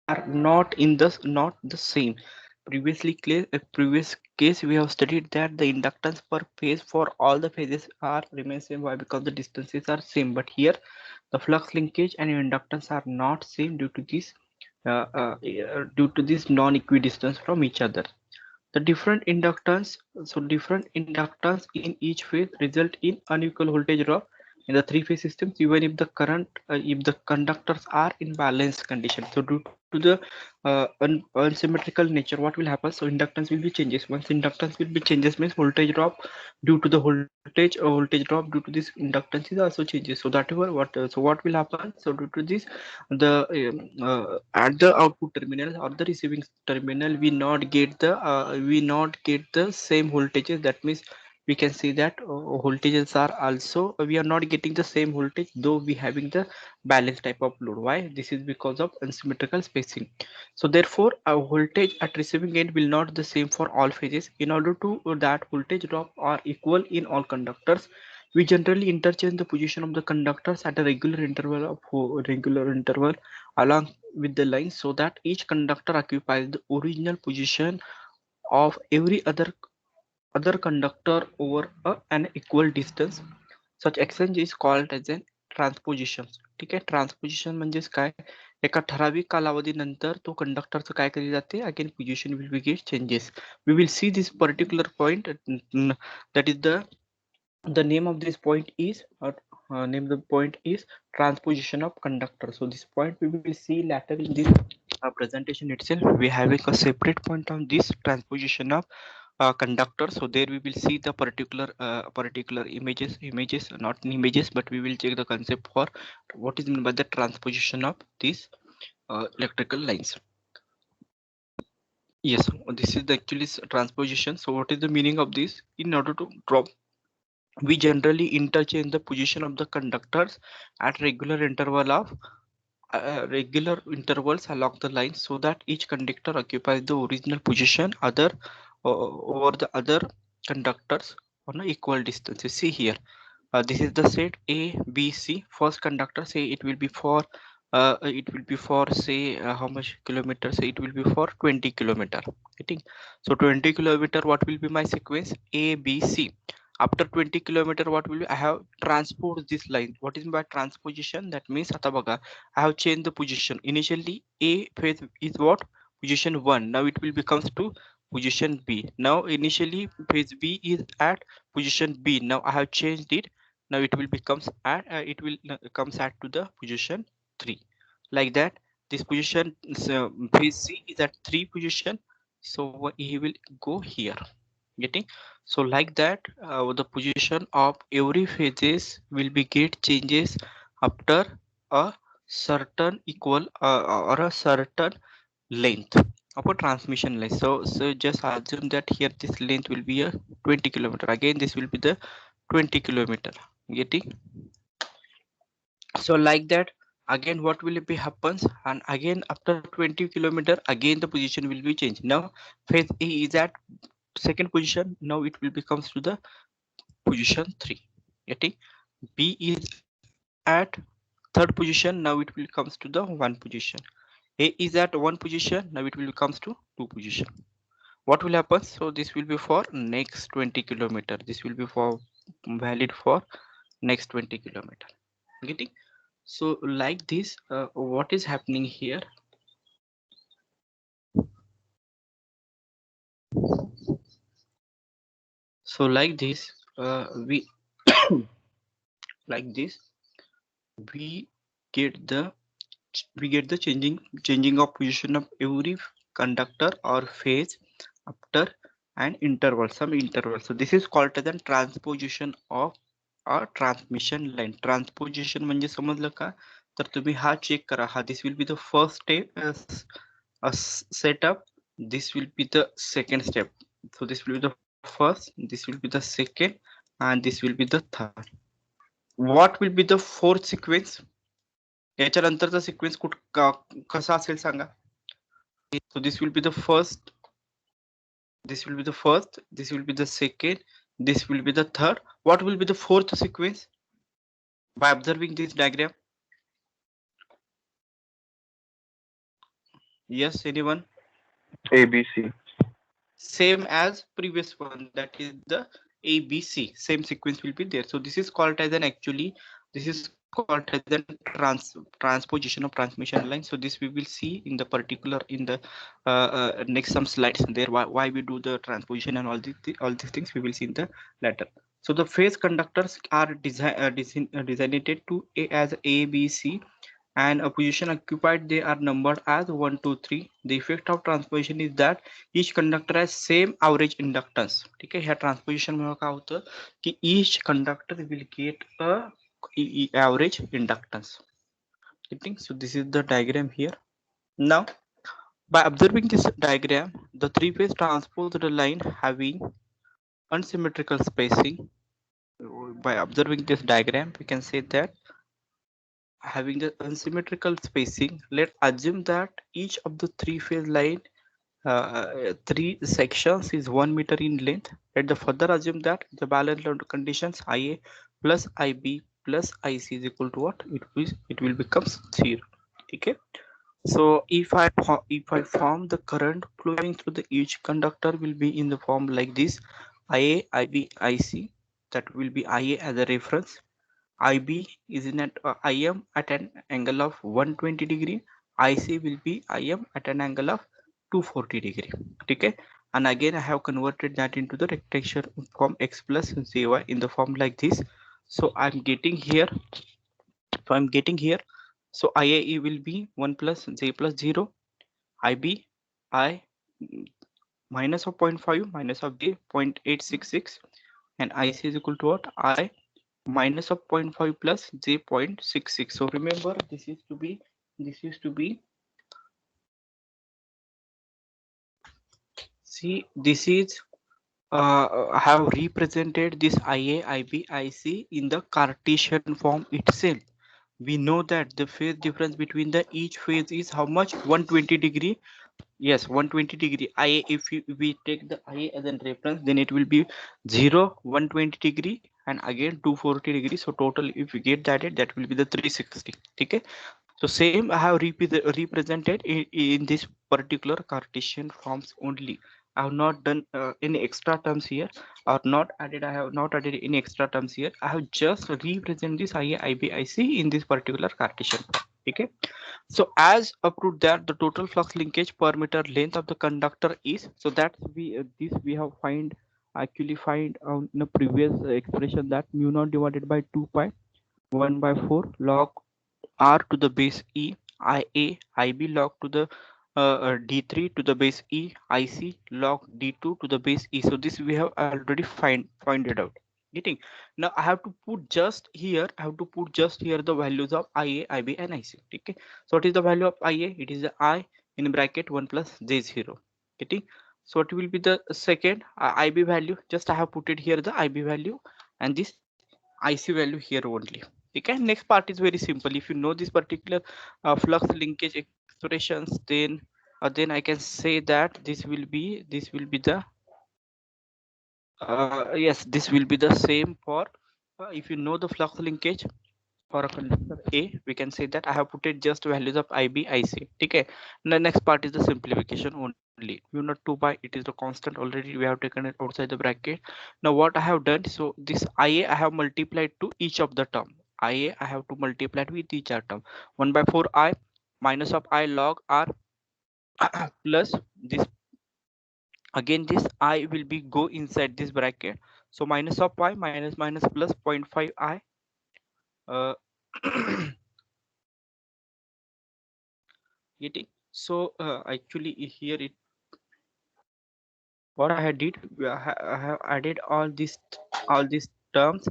are not the same. Previous case we have studied that the inductance per phase for all the phases are remain same. Why? Because the distances are same. But here the flux linkage and inductance are not same due to this non-equidistance from each other. The different inductance in each phase result in unequal voltage drop in the three-phase systems, even if if the conductors are in balanced condition. So due to the unsymmetrical nature, what will happen? So inductance will be changes. Once inductance will be changes means voltage drop due to the voltage drop due to this inductance is also changes. So that what will happen? So due to this, the at the output terminal or the receiving terminal we not get the same voltages. That means we can see that voltages are also we are not getting the same voltage though we having the balanced type of load. Why? This is because of unsymmetrical spacing. So therefore a voltage at receiving end will not the same for all phases. In order to that voltage drop are equal in all conductors, we generally interchange the position of the conductors at a regular interval along with the line, so that each conductor occupies the original position of every other conductor over an equal distance. Such exchange is called as an ट्रान्सपोजिशन. ठीक आहे. ट्रान्सपोजिशन म्हणजेच काय? एका ठराविक कालावधीनंतर तो कंडक्टरचं काय केले जाते? Again position will be get changes. We will see this particular point, that is the name of this point is name the point is transposition of conductor. So this point we will see later in this presentation itself. We having a separate point on this transposition of conductor. So there we will see the particular images, not images, but we will check the concept for what is meant by the transposition of these electrical lines. Yes, this is the actually transposition. So what is the meaning of this? In order to drop, we generally interchange the position of the conductors at regular intervals along the line, so that each conductor occupies the original position over the other conductors on an equal distance. See here, this is the set A, B, C. First conductor, say it will be for say how much kilometers? Say it will be for 20 kilometer. Getting? So 20 kilometer. What will be my sequence? A, B, C. After 20 kilometer, what will be? I have transport this line. What is by transposition? That means आता बघा, I have changed the position. Initially A phase is what? Position 1. Now it will becomes to position B. Now initially phase B is at position B. Now I have changed it. Now it will becomes at it will comes at to the position 3. Like that, this position phase C is at 3 position. So he will go here. Getting? So like that, the position of every phases will be get changes after a certain equal or a certain length of a transmission line. So just assume that here this length will be a 20 kilometer. Again this will be the 20 kilometer. Getting? So like that, again what will be happens, and again after 20 kilometer again the position will be changed. Now phase A is at second position. Now it will becomes to the position 3. Getting? B is at third position. Now it will comes to the 1 position. A is at 1 position. Now it will comes to 2 position. What will happen? So this will be for next 20 kilometer. This will be for valid for next 20 kilometer. Getting? So like this, what is happening here? So like this, we like this we get the changing of position of every conductor or phase after an interval, some interval. So this is called as a transposition of a transmission line. Transposition म्हणजे समजलं का? तर तुम्ही हा check करा. हा this will be the first step, setup. This will be the second step. So this will be the first, this will be the second, and this will be the third. What will be the fourth sequence? याच्यानंतरचा sequence कसा असेल सांगा? So this will be the first, this will be the first, this will be the second, this will be the third. What will be the fourth sequence? By observing this diagram, Yes, anyone? ABC. Same as previous one, that is the ABC, same sequence will be there. So this is called as an actually, this is called as an transposition of transmission line. So this we will see in the particular in the next some slides there, why we do the transposition and all these things we will see in the later. So the phase conductors are designated to a as A, B, C, and a position occupied they are numbered as 1, 2, 3. The effect of transposition is that each conductor has same average inductance. ठीक है, ह्या ट्रान्सपोजिशन मुळे काय होतं की each conductor will get a average inductance. Getting? So this is the diagram here. Now by observing this diagram, the three phase transposed line having unsymmetrical spacing, by observing this diagram we can say that having the unsymmetrical spacing, let's assume that each of the three phase line three sections is 1 meter in length. Let the further assume that the balance load conditions Ia plus Ib plus Ic is equal to what? It will become 0. Okay. So if I form the current flowing through the each conductor will be in the form like this: Ia, Ib, Ic. That will be Ia as a reference. IB is in at IM at an angle of 120 degree. IC will be IM at an angle of 240 degree. Okay. And again I have converted that into the rectangular form x plus zy in the form like this. So I'm getting here. So I'm getting here. So IAE will be 1 plus j plus 0. IB I minus of zero point 0.5 minus of j 0.866, and IC is equal to what? I minus of zero point 0.5 plus j 0.66. So remember this is to be see this is have represented this IA, IB, IC in the Cartesian form itself. We know that the phase difference between the each phase is how much? 120 degree. Yes, 120 degree. IA, if we take the IA as a reference, then it will be 0, 120 degree, and again 240 degree. So total, if we get that will be the 360. Okay. So same I have represented in this particular Cartesian forms only. I have not done any extra terms here, or not added. I have not added any extra terms here. I have just represent this IA, IB, IC in this particular Cartesian form. Okay. So as approved that the total flux linkage per meter length of the conductor is, so that we this we have find in the previous expression, that mu naught divided by 2 pi 1 by 4 log r to the base e, ia, ib log to the d3 to the base e, ic log d2 to the base e. So this we have already find it out. Getting? Now I have to put just here, I have to put just here the values of ia, ib and ic. Okay. So what is the value of ia? It is the I in bracket 1 plus j0. Getting? So what will be the second ib value? Just I have put it here the ib value, and this IC value here only. Okay, next part is very simple. If you know this particular flux linkage expressions, then I can say that this will be the yes, this will be the same for if you know the flux linkage for a conductor A, we can say that I have put it just values of IB, IC. Okay. The next part is the simplification only. Mu not 2 by, it is the constant already. We have taken it outside the bracket. Now what I have done, so this IA I have multiplied to each of the term. IA I have to multiply with each term. 1 by 4 I minus of I log R plus this, again this I will be go inside this bracket. So minus of I minus plus zero point 0.5 I. Uh, Getting? So actually here it, what I had did, I have added all these terms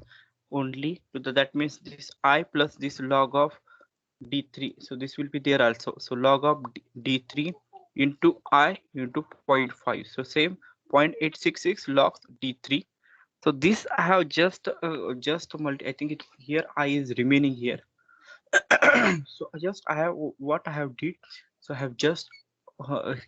only to the, that means this I plus this log of d3. So this will be there also. So log of d3 into I into zero point 0.5. So same 0.866 log d3. So this I have just multi. I think it here I is remaining here. So I have what I have did. So I have just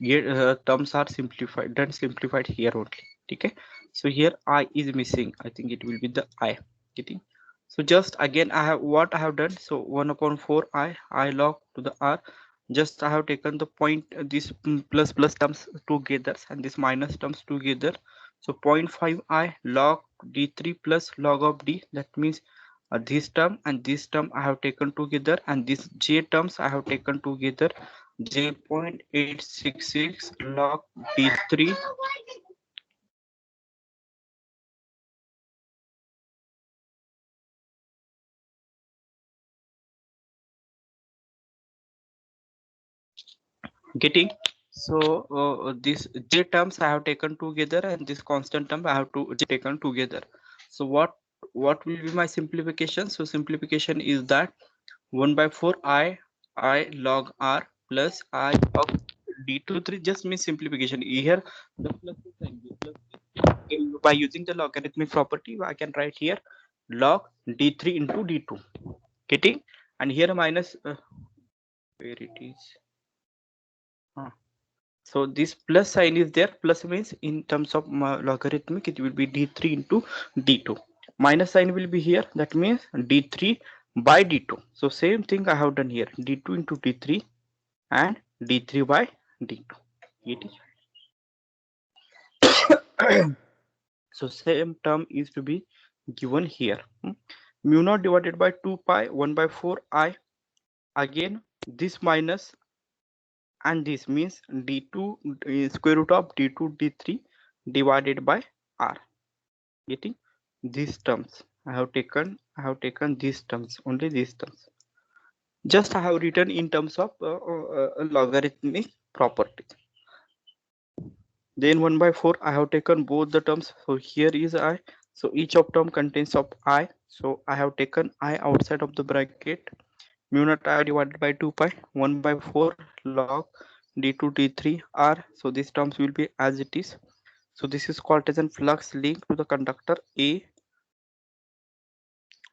get terms are simplified, done simplified here only. Okay. So here I is missing. I think it will be the I. Getting? So just again I have what I have done. So 1 upon 4 I log to the r. Just I have taken the point this plus terms together and this minus terms together. So 0.5 I log d3 plus log of d, that means this term and this term I have taken together, and this j terms I have taken together, 0.866 log d3 getting. So this j terms I have taken together and this constant term I have to taken together. So what will be my simplification? So simplification is that 1 by 4 I log r plus I log d23 just means simplification here. The plus sign, by using the logarithmic property I can write here log d3 into d2, getting, and here minus where it is. Huh. So this plus sign is there. Plus means in terms of logarithmic it will be d3 into d2. Minus sign will be here. That means d3 by d2. So same thing I have done here. d2 into d3 and d3 by d2. It is. So same term is to be given here. Mu naught divided by 2 pi 1 by 4 I. Again this minus and this means d2 square root of d2 d3 divided by r, getting these terms I have taken these terms, only these terms, just I have written in terms of logarithmic properties. Then 1 by 4 I have taken both the terms, so here is I, so each of term contains of I, so I have taken I outside of the bracket. Mu naught I divided by 2 pi 1 by 4 log d2 d3 r, so these terms will be as it is. So this is called as a flux link to the conductor A.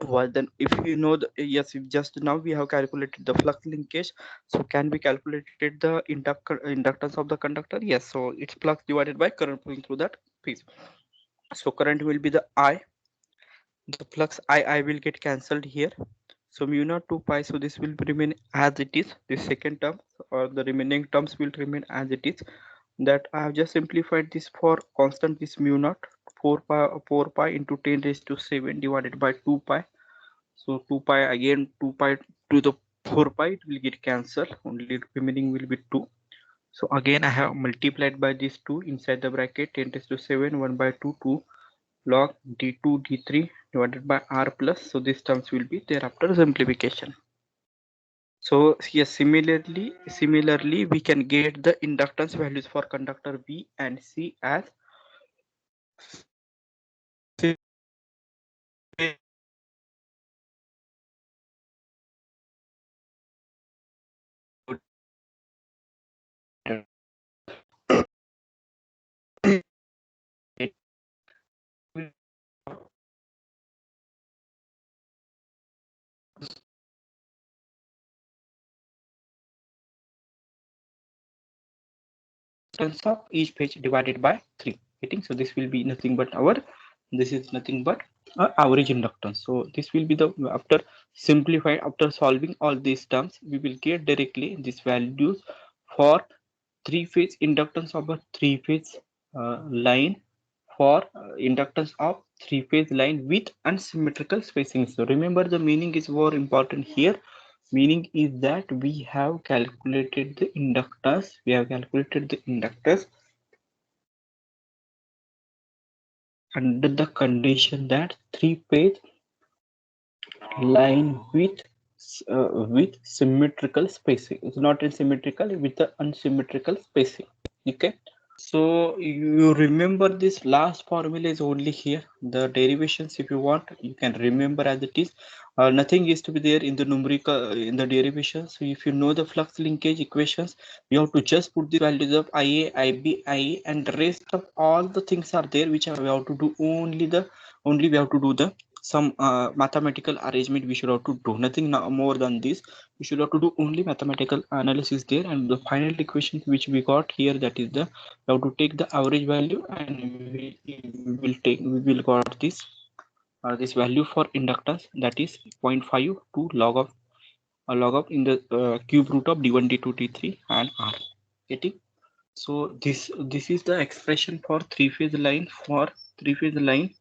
Well then if you know the, yes, if just now we have calculated the flux linkage, so can we calculated the inductance of the conductor? Yes, so it's flux divided by current flowing through that piece. So current will be the I, the flux I will get cancelled here. So mu naught 2 pi, so this will remain as it is, the second term or the remaining terms will remain as it is. That I have just simplified this for constant, this mu naught 4 pi into 10 raised to 7 divided by 2 pi. So 2 pi again, 2 pi to the 4 pi, it will get cancelled, only remaining will be 2. So again I have multiplied by this 2 inside the bracket, 10 raised to 7 1 by 2 2 log d2 d3 divided by r plus, so these terms will be there after simplification. So yes, similarly we can get the inductance values for conductor B and C as of each page divided by 3, getting. So this will be nothing but our, this is nothing but average inductance. So this will be the, after simplify, after solving all these terms we will get directly these values for three phase inductance of a three phase line, for inductance of three phase line with unsymmetrical spacing. So remember the meaning is more important here. Meaning is that we have calculated the inductance, under the condition that three phase line with symmetrical spacing. It's not in symmetrical, with the unsymmetrical spacing. Okay. So you remember this last formula is only here. The derivations, if you want, you can remember as it is. Nothing is to be there in the numerical in the derivation. So if you know the flux linkage equations, you have to just put the values of IA, IB, IE, and the rest of all the things are there, which we have to do only we have to do the some mathematical arrangement. We should have to do nothing more than this. We should have to do only mathematical analysis there, and the final equation which we got here, that is the, we have to take the average value and we will got this this value for inductance, that is 0.5 to log of log up in the cube root of d1, d2, d3 and r. Getting? So this is the expression for three-phase line. For three-phase line,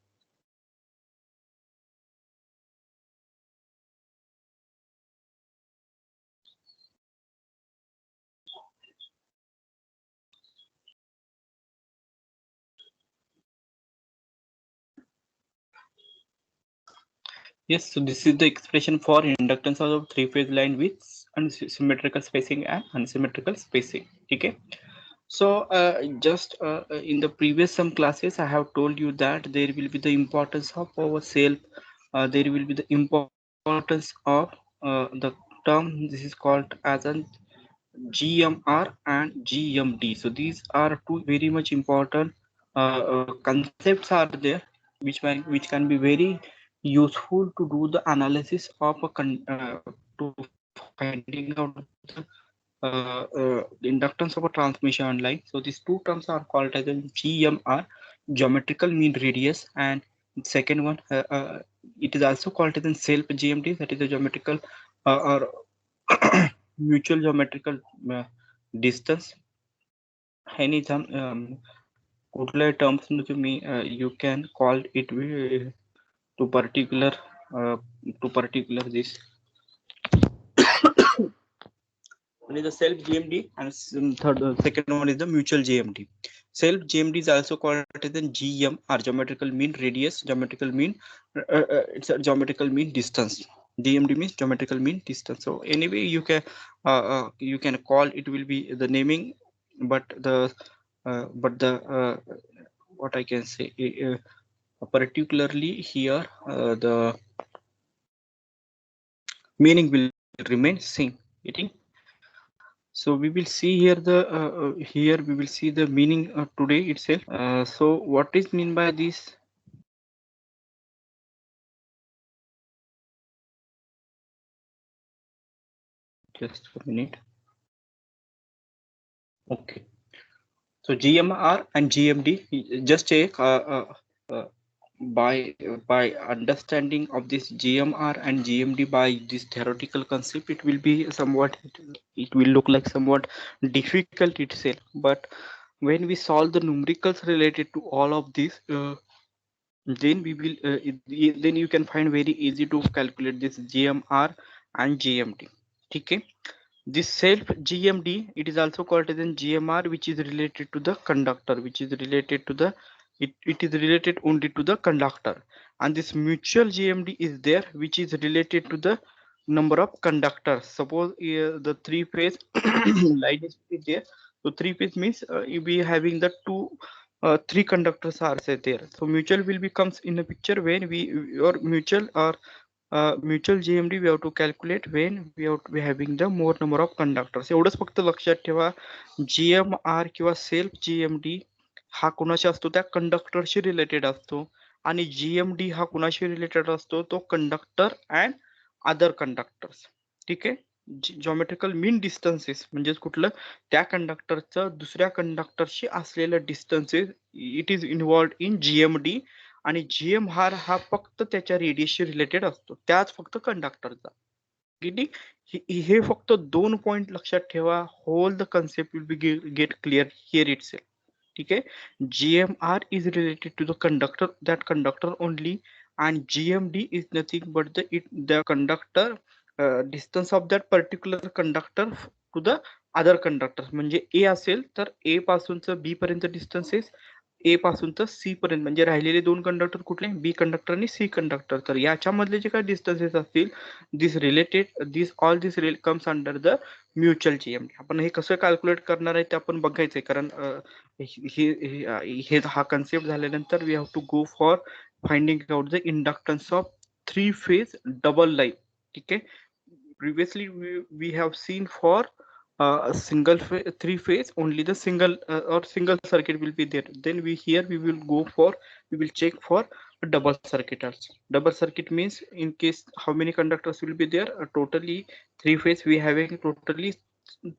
yes, so this is the expression for inductance of three-phase line with symmetrical spacing and unsymmetrical spacing. Okay. So just in the previous some classes, I have told you that there will be the importance of our self. There will be the importance of the term. This is called as an GMR and GMD. So these are two very much important concepts are there, which can be very useful to do the analysis of to finding out the inductance of a transmission line. So these two terms are called as a GMR, geometrical mean radius, and second one it is also called as a self GMD, that is a geometrical or mutual geometrical distance. Any term कुठल्याही terms नु तुम्ही you can call it to particular uh, to particular this. One is the self GMD and third second one is the mutual GMD. Self GMD is also called as the GMR, geometrical mean radius, geometrical mean it's a geometrical mean distance. GMD means geometrical mean distance. So anyway you can call it will be the naming, but the what I can say particularly here the meaning will remain same. Getting? So we will see here the here we will see the meaning today itself. So what is mean by this? Just a minute. Okay. So GMR and GMD, just take uh, by understanding of this GMR and GMD by this theoretical concept, it will be somewhat it will look like somewhat difficult itself. But when we solve the numericals related to all of this, then we will then you can find very easy to calculate this GMR and GMD. Okay. This self GMD, it is also called as an GMR, which is related to the conductor, which is related to the it is related only to the conductor. And this mutual GMD is there, which is related to the number of conductors. Suppose the three phase line is there. So three phase means you be having the three conductors are set there. So mutual will becomes in the picture when we or mutual or mutual GMD we have to calculate when we have to be having the more number of conductors. एवढंच फक्त लक्षात ठेवा, GMR किंवा self GMD हा कुणाशी असतो, त्या कंडक्टरशी related असतो, आणि GMD हा कुणाशी रिलेटेड असतो, तो कंडक्टर अँड अदर कंडक्टर्स. ठीक आहे. जॉमेट्रिकल मीन डिस्टन्सेस म्हणजे कुठलं, त्या कंडक्टरचं दुसऱ्या कंडक्टरशी असलेलं distances it is involved in GMD. आणि GMR हा फक्त त्याच्या रेडियसशी रिलेटेड असतो, त्याच फक्त कंडक्टरचा. हे फक्त 2 पॉइंट लक्षात ठेवा. Whole the concept will be get clear here itself. ठीक आहे. GMR is related to the conductor, that conductor only, and GMD is nothing but the conductor distance of that particular conductor to the other conductor. म्हणजे A असेल तर A पासूनचं B पर्यंत distances, ए पासून तर सी पर्यंत, म्हणजे राहिलेले दोन कंडक्टर कुठले, बी कंडक्टर आणि सी कंडक्टर. तर याच्यामधले जे काही डिस्टन्सेस असतील, this related this all this comes under the mutual GMD. आपण हे कसं कॅल्क्युलेट करणार आहे ते आपण बघायचंय, कारण हे हा कन्सेप्ट झाल्यानंतर we have to go for finding out the inductance of three phase double line. ठीक आहे. Previously we have seen for three phase only the single or single circuit will be there. Then we will go for, we will check for a double circuit also. Double circuit means in case how many conductors will be there, totally three phase we having totally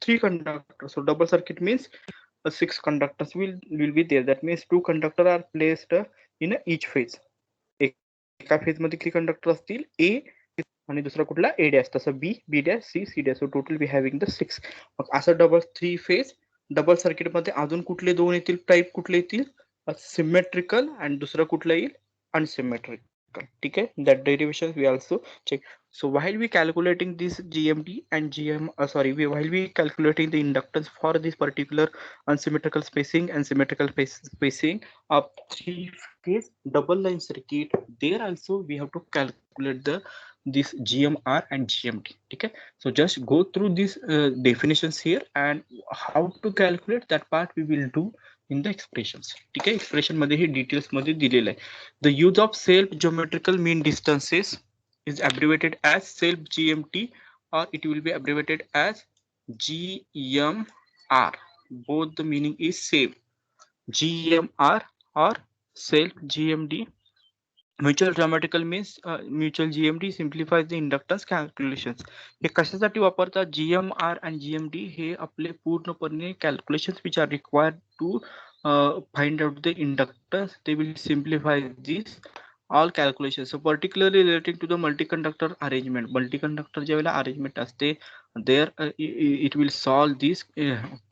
three conductors. So double circuit means six conductors will be there. That means two conductors are placed in each phase. एका phase मध्ये किती conductor असतील, A आणि दुसरा कुठला A dash, तसं B B dash C C dash. So total we having the 6. मग असं डबल 3 फेज डबल सर्किट मध्ये अजून कुठले दोन येतील टाईप, कुठले येतील सिमेट्रिकल, आणि दुसरं कुठलं येईल अनसिमेट्रिकल. ठीक आहे, that derivation we also check. So while we calculating this GMD and while we calculating the inductance for this particular unsymmetrical spacing and symmetrical spacing of three phase double line circuit, there also we have to calculate the this GMR and GMD. Okay, so just go through these definitions here, and how to calculate that part we will do in the expressions. ठीक आहे, expression मध्ये हे details मध्ये दिलेलं आहे. The use of self geometrical mean distances is abbreviated as self GMT, or it will be abbreviated as GMR. Both the meaning is same. GMR or self GMD. Mutual geometrical means mutual GMD simplifies the inductance calculations. हे कशासाठी वापरतात GMR and GMD? हे आपले पूर्णपणे calculations which are required to find out the inductance. They will simplify this all calculations. So particularly relating to the multi-conductor arrangement. Multi-conductor ज्यावेळेला arrangement असते, there it will solve this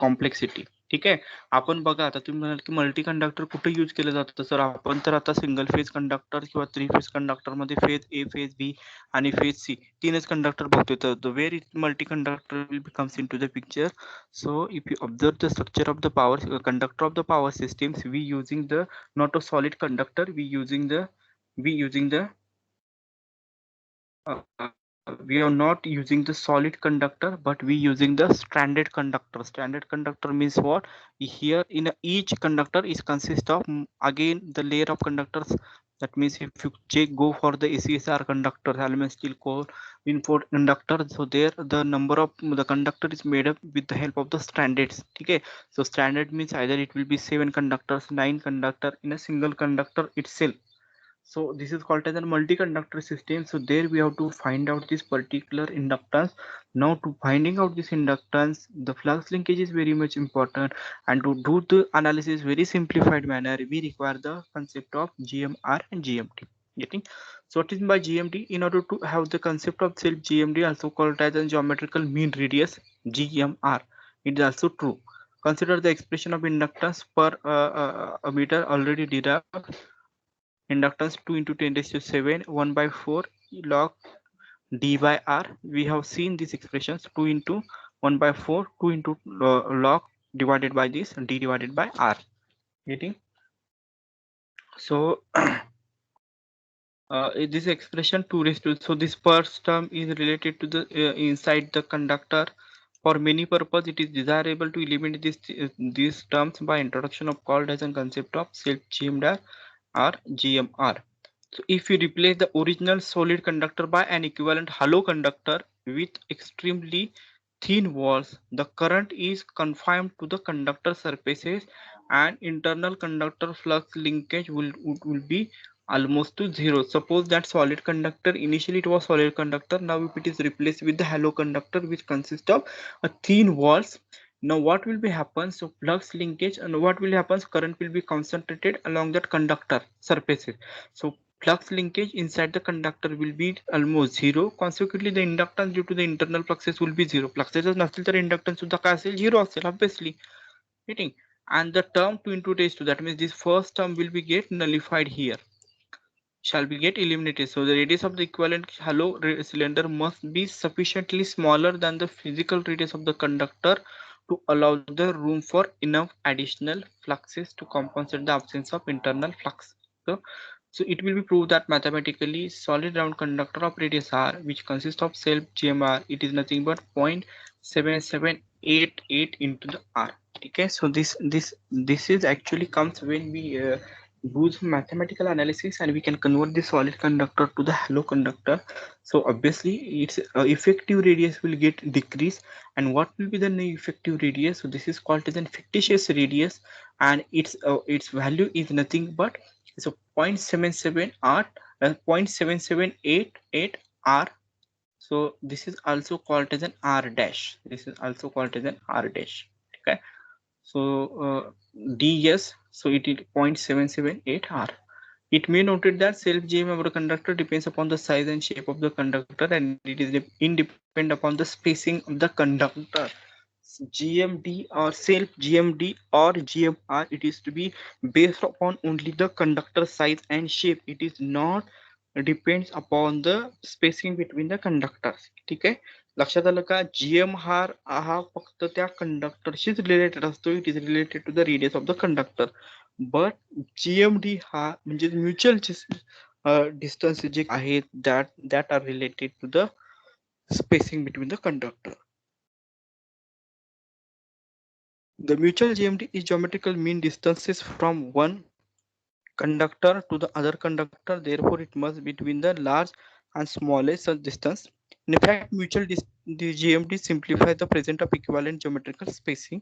complexity. ठीक आहे, आपण बघा आता तुम्ही म्हणाल की मल्टी कंडक्टर कुठे यूज केलं जातं, सर आपण तर आता सिंगल फेज कंडक्टर किंवा थ्री फेज कंडक्टर मध्ये फेज ए, फेज बी आणि फेज सी तीनच कंडक्टर बघतोय. तर where it multi conductor will comes into the picture. So if you observe the structure of the power conductor of the power systems, we using the not a solid conductor, we are not using the solid conductor, but we using the stranded conductor. Stranded conductor means what? Here in each conductor is consist of again the layer of conductors. That means if you check go for the ACSR conductor, element steel core input conductor, so there the number of the conductor is made up with the help of the strands. Okay, so stranded means either it will be 7 conductors, 9 conductor in a single conductor itself. So this is called as a multi-conductor system. So there we have to find out this particular inductance. Now to finding out this inductance, the flux linkage is very much important, and to do the analysis very simplified manner, we require the concept of GMR and GMT. Getting? So what is by GMT? In order to have the concept of self GMD, also called as a geometrical mean radius, GMR, it is also true. Consider the expression of inductance per a meter already derived. Inductance 2 into 10 raised to 7 1 by 4 log d by r. We have seen these expressions 2 into 1 by 4 2 into log divided by this d divided by r. Getting? So this expression 2 raised to, so this first term is related to the inside the conductor. For many purpose it is desirable to eliminate these terms by introduction of called as a concept of self GMR or GMR. So if you replace the original solid conductor by an equivalent hollow conductor with extremely thin walls, the current is confined to the conductor surfaces and internal conductor flux linkage will be almost to zero. Suppose that solid conductor, initially it was solid conductor, now if it is replaced with the hollow conductor which consists of a thin walls, now what will be happen? So flux linkage, and what will happen? Current will be concentrated along that conductor surfaces. So flux linkage inside the conductor will be almost zero. Consequently the inductance due to the internal fluxes will be zero. Fluxes नसतील तर inductance सुद्धा काय असेल? Zero असेल obviously. Getting? And the term 2 into raised to, that means this first term will be get nullified here, shall be get eliminated. So the radius of the equivalent hollow cylinder must be sufficiently smaller than the physical radius of the conductor to allow the room for enough additional fluxes to compensate the absence of internal flux. So it will be proved that mathematically solid round conductor of radius r, which consists of self GMR, it is nothing but 0.7788 into the r. Okay, so this is actually comes when we use mathematical analysis and we can convert the solid conductor to the hollow conductor. So obviously its effective radius will get decreased, and what will be the effective radius? So this is called as an fictitious radius, and its value is nothing but so 0.77 r 0.7788 r. So this is also called as an r dash. This is also called as an r dash. Okay, so ds, so it is 0.778 r. It may noted that self GMR conductor depends upon the size and shape of the conductor, and it is independent upon the spacing of the conductor. GMD or self GMD or GMR, it is to be based upon only the conductor size and shape. It is not depends upon the spacing between the conductors. ठीक आहे, लक्षात आलं का? GM हा फक्त त्या कंडक्टरशीच related असतो. It is related to the radius of the conductor. But GMD हा म्हणजे म्युच्युअल डिस्टन्स जे आहेत that are related to the spacing between the conductor. The mutual GMD is geometrical mean distances from one conductor to the other conductor. Therefore, it must be between the large and smallest distance. In fact, the GMD simplifies the present of equivalent geometrical spacing.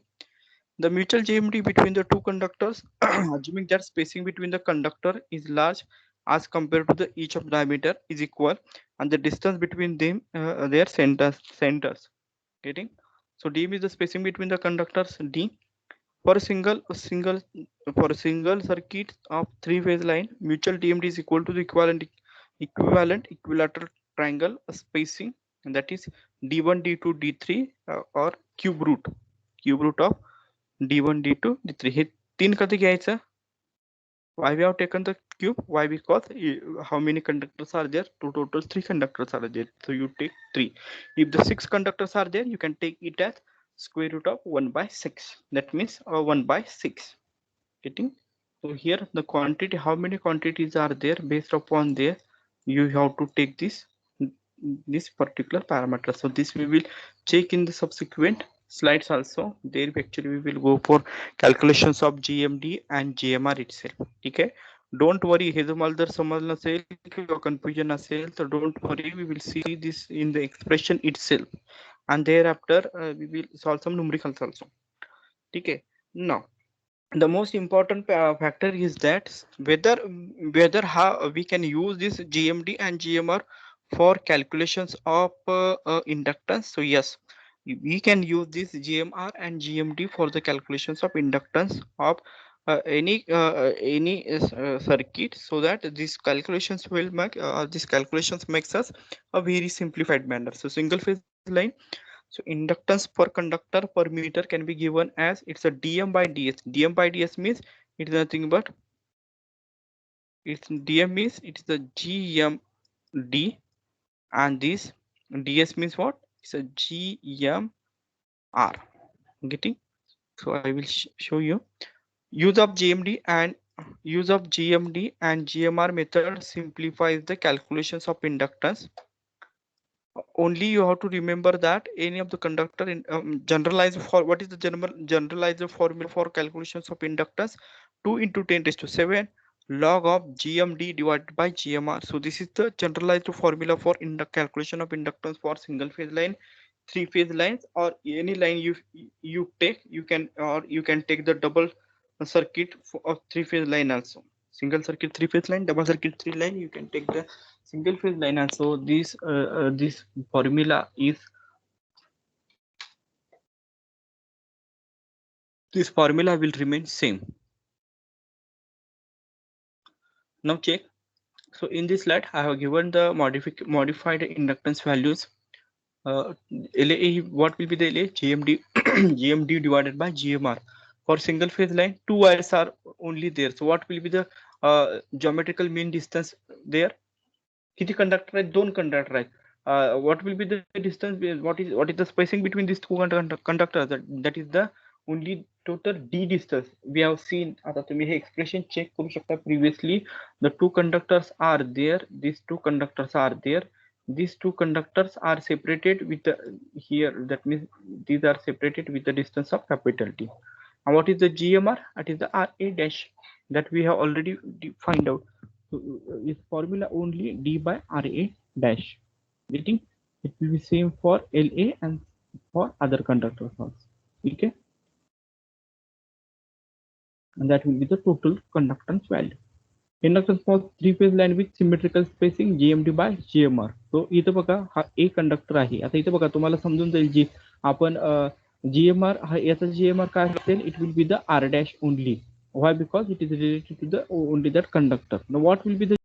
The mutual GMD between the two conductors, assuming that spacing between the conductor is large as compared to the each of diameter is equal, and the distance between them their centers. Getting? So dm is the spacing between the conductors. D for a single circuit of three-phase line, mutual DMD is equal to the equivalent equilateral triangle spacing, and that is D1, D2, D3 or cube root of D1, D2, D3. हे तीन कधी घ्यायचं? Why we have taken the cube? Why? Because how many conductors are there? Total 3 conductors are there. So you take 3. If the 6 conductors are there, you can take it as square root of 1 by 6. That means 1 by 6. Getting? So here the quantity, how many quantities are there? Based upon there, you have to take this particular parameter. So this we will check in the subsequent slides also. There actually we will go for calculations of GMD and GMR itself. Okay, don't worry, हे जर मला जर समजलं नसेल किंवा confusion असेल तर don't worry, we will see this in the expression itself, and thereafter we will solve some numericals also. Okay, now the most important factor is that whether how we can use this GMD and GMR for calculations of inductance. So yes, we can use this GMR and GMD for the calculations of inductance of any circuit, so that these calculations will make these calculations makes us a very simplified manner. So single phase line, so inductance per conductor per meter can be given as it's a dm by ds. Dm by ds means it is nothing but it's dm means it is the GMD, and this ds means what? It's a GMR. Getting? So I will show you. Use of GMD and GMR method simplifies the calculations of inductance. Only you have to remember that any of the conductor in generalized for what is the generalized formula for calculations of inductance? 2 into 10 raised to 7 log of GMD divided by GMR. So this is the generalized formula for calculation of inductance for single phase line, three phase lines, or any line you take. You can take the double circuit of three phase line also. Single circuit three phase line, double circuit three line, you can take the single phase line also. This formula is will remain same. Now check. So in this slide I have given the modified inductance values. LA, what will be the LA? GMD GMD divided by GMR. For single phase line, 2 wires are only there. So what will be the geometrical mean distance there? किती conductor आहेत? 2 conductor आहेत. What will be the distance? What is the spacing between these two conductors? That is the only total d distance we have seen. आता तुम्ही हे expression check करू शकता. Previously the two conductors are there. These two conductors are there. These two conductors are separated with the here. That means these are separated with the distance of capital T. And what is the GMR? That is the RA dash that we have already find out. So is formula only d by RA dash. Getting? It will be same for LA and for other conductors also. Okay, and that will be the total conductance value. Inductance for three phase line with symmetrical spacing GMD by GMR. So इथं बघा हा एक conductor आहे. आता इथं बघा तुम्हाला समजून जाईल जी आपण GMR हा याचा GMR काय असेल, it will be the R dash only. Why? Because it is related to the only that conductor. Now what will be the